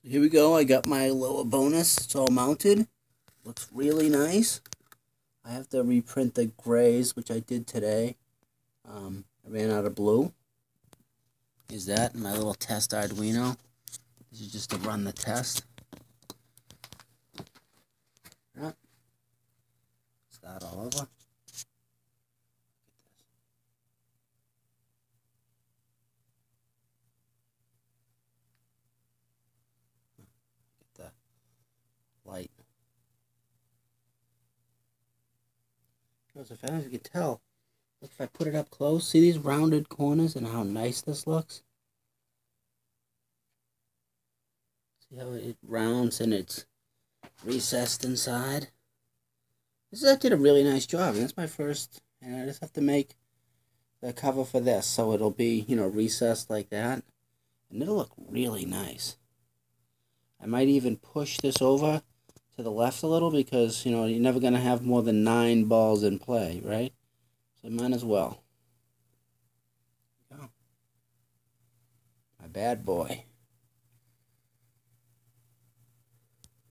Here we go. I got my lower bonus. It's all mounted. Looks really nice. I have to reprint the grays, which I did today. I ran out of blue. Is that my little test Arduino? This is just to run the test. Yep. Start all over. Get the light. As far as you can tell, look, if I put it up close, see these rounded corners and how nice this looks? See how it rounds and it's recessed inside? I did a really nice job. That's my first, and I just have to make the cover for this so it'll be, recessed like that. And it'll look really nice. I might even push this over to the left a little because, you're never going to have more than 9 balls in play, right? So might as well. There you go. My bad boy.